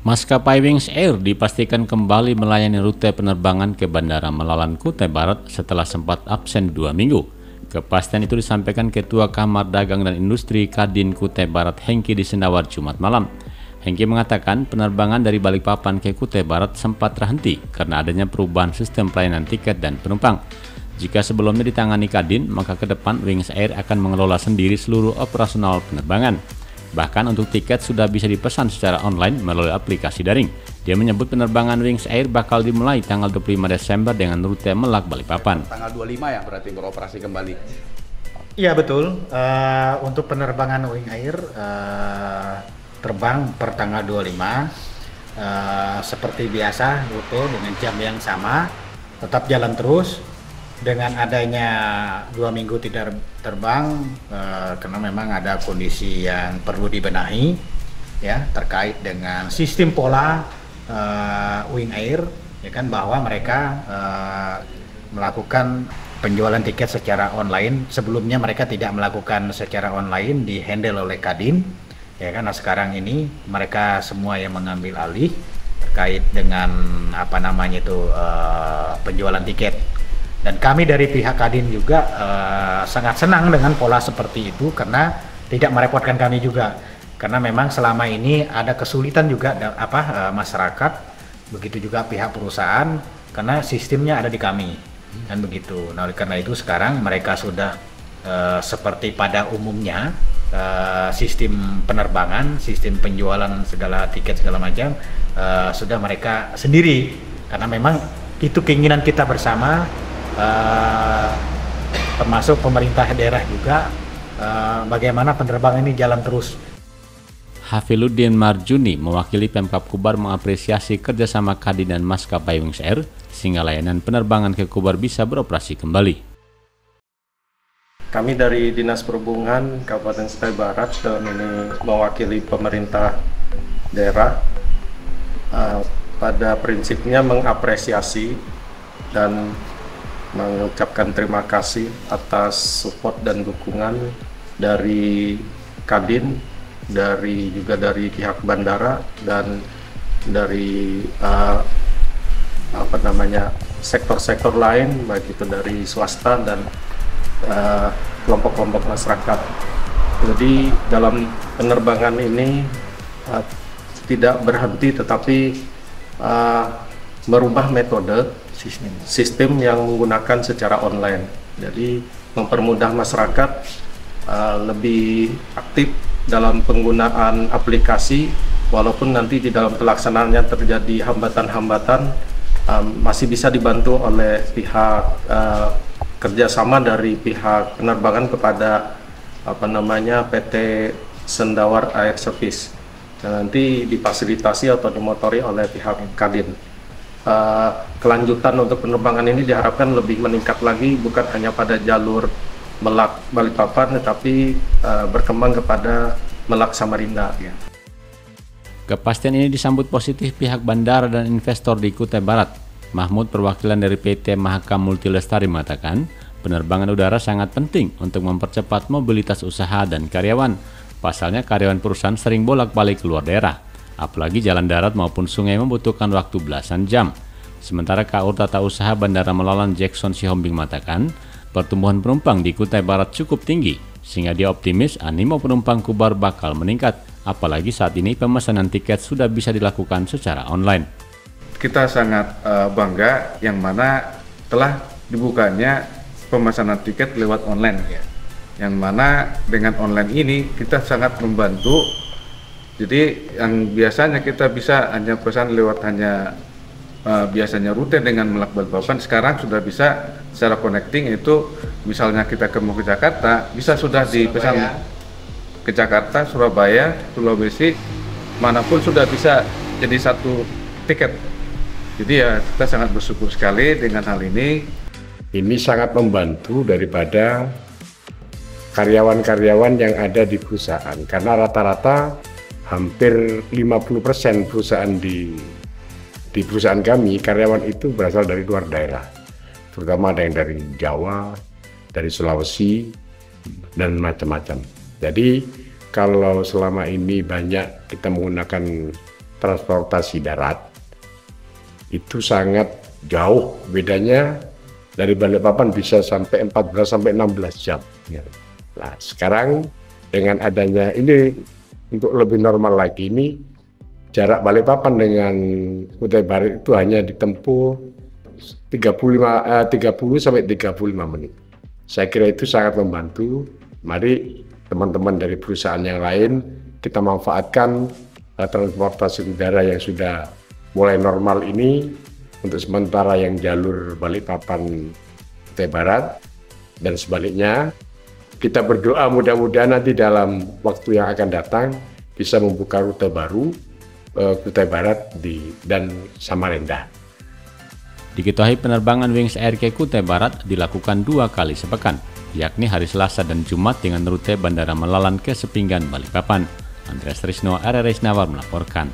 Maskapai Wings Air dipastikan kembali melayani rute penerbangan ke Bandara Melawan Kutai Barat setelah sempat absen 2 minggu. Kepastian itu disampaikan Ketua Kamar Dagang dan Industri Kadin Kutai Barat Hengki di Sendawar Jumat malam. Hengki mengatakan penerbangan dari Balikpapan ke Kutai Barat sempat terhenti karena adanya perubahan sistem pelayanan tiket dan penumpang. Jika sebelumnya ditangani Kadin, maka ke depan Wings Air akan mengelola sendiri seluruh operasional penerbangan. Bahkan untuk tiket sudah bisa dipesan secara online melalui aplikasi daring. Dia menyebut penerbangan Wings Air bakal dimulai tanggal 25 Desember dengan rute Melak Balikpapan. Tanggal 25 ya berarti beroperasi kembali? Iya betul, untuk penerbangan Wings Air terbang per tanggal 25 seperti biasa rute dengan jam yang sama, tetap jalan terus. Dengan adanya 2 minggu tidak terbang karena memang ada kondisi yang perlu dibenahi ya terkait dengan sistem pola Wings Air ya kan, bahwa mereka melakukan penjualan tiket secara online. Sebelumnya mereka tidak melakukan secara online, di-handle oleh Kadin ya kan. Nah, sekarang ini mereka semua yang mengambil alih terkait dengan penjualan tiket. Dan kami dari pihak Kadin juga sangat senang dengan pola seperti itu karena tidak merepotkan kami juga. Karena memang selama ini ada kesulitan juga masyarakat, begitu juga pihak perusahaan karena sistemnya ada di kami dan begitu. Nah, oleh karena itu sekarang mereka sudah seperti pada umumnya sistem penerbangan, sistem penjualan segala tiket segala macam sudah mereka sendiri karena memang itu keinginan kita bersama. Termasuk pemerintah daerah juga bagaimana penerbangan ini jalan terus. Hafiluddin Marjuni mewakili Pemkab Kubar mengapresiasi kerjasama Kadin dan Maskapai Wings Air sehingga layanan penerbangan ke Kubar bisa beroperasi kembali. Kami dari Dinas Perhubungan Kabupaten Kutai Barat dan ini mewakili pemerintah daerah pada prinsipnya mengapresiasi dan mengucapkan terima kasih atas support dan dukungan dari Kadin, juga dari pihak bandara dan dari sektor-sektor lain, baik itu dari swasta dan kelompok-kelompok masyarakat. Jadi dalam penerbangan ini tidak berhenti tetapi merubah metode sistem yang menggunakan secara online. Jadi mempermudah masyarakat lebih aktif dalam penggunaan aplikasi, walaupun nanti di dalam pelaksanaannya terjadi hambatan-hambatan, masih bisa dibantu oleh pihak kerjasama dari pihak penerbangan kepada PT Sendawar Air Service, dan nanti difasilitasi atau dimotori oleh pihak Kadin. Kelanjutan untuk penerbangan ini diharapkan lebih meningkat lagi, bukan hanya pada jalur Melak Balikpapan tetapi berkembang kepada Melak Samarinda ya. Kepastian ini disambut positif pihak bandara dan investor di Kutai Barat. Mahmud, perwakilan dari PT Mahakam Multilestari, mengatakan penerbangan udara sangat penting untuk mempercepat mobilitas usaha dan karyawan. Pasalnya karyawan perusahaan sering bolak-balik keluar daerah. Apalagi jalan darat maupun sungai membutuhkan waktu belasan jam. Sementara KUR Tata Usaha Bandara Melawan Jackson Sihombing mengatakan pertumbuhan penumpang di Kutai Barat cukup tinggi, sehingga dia optimis animo penumpang Kubar bakal meningkat. Apalagi saat ini pemesanan tiket sudah bisa dilakukan secara online. Kita sangat bangga yang mana telah dibukanya pemesanan tiket lewat online. Yang mana dengan online ini kita sangat membantu. Jadi yang biasanya kita bisa hanya pesan lewat biasanya rute dengan Melak Balikpapan, sekarang sudah bisa secara connecting, itu misalnya kita mau ke Jakarta bisa sudah dipesan ke Jakarta, Surabaya, Sulawesi, manapun sudah bisa jadi satu tiket. Jadi ya kita sangat bersyukur sekali dengan hal ini. Ini sangat membantu daripada karyawan-karyawan yang ada di perusahaan, karena rata-rata hampir 50% perusahaan di perusahaan kami, karyawan itu berasal dari luar daerah, terutama ada yang dari Jawa, dari Sulawesi, dan macam-macam. Jadi kalau selama ini banyak kita menggunakan transportasi darat itu sangat jauh bedanya. Dari Balikpapan bisa sampai 14 sampai 16 jam. Nah, sekarang dengan adanya ini untuk lebih normal lagi ini jarak Balikpapan dengan Kutai Barat itu hanya ditempuh 30 sampai 35 menit. Saya kira itu sangat membantu. Mari teman-teman dari perusahaan yang lain kita manfaatkan transportasi udara yang sudah mulai normal ini untuk sementara yang jalur Balikpapan Kutai Barat dan sebaliknya. Kita berdoa mudah-mudahan nanti dalam waktu yang akan datang bisa membuka rute baru Kutai Barat dan Samarinda. Diketahui penerbangan Wings Air ke Kutai Barat dilakukan 2 kali sepekan, yakni hari Selasa dan Jumat dengan rute Bandara Melalan ke Sepinggan, Balikpapan. Andreas Trisno, RRI Nawar melaporkan.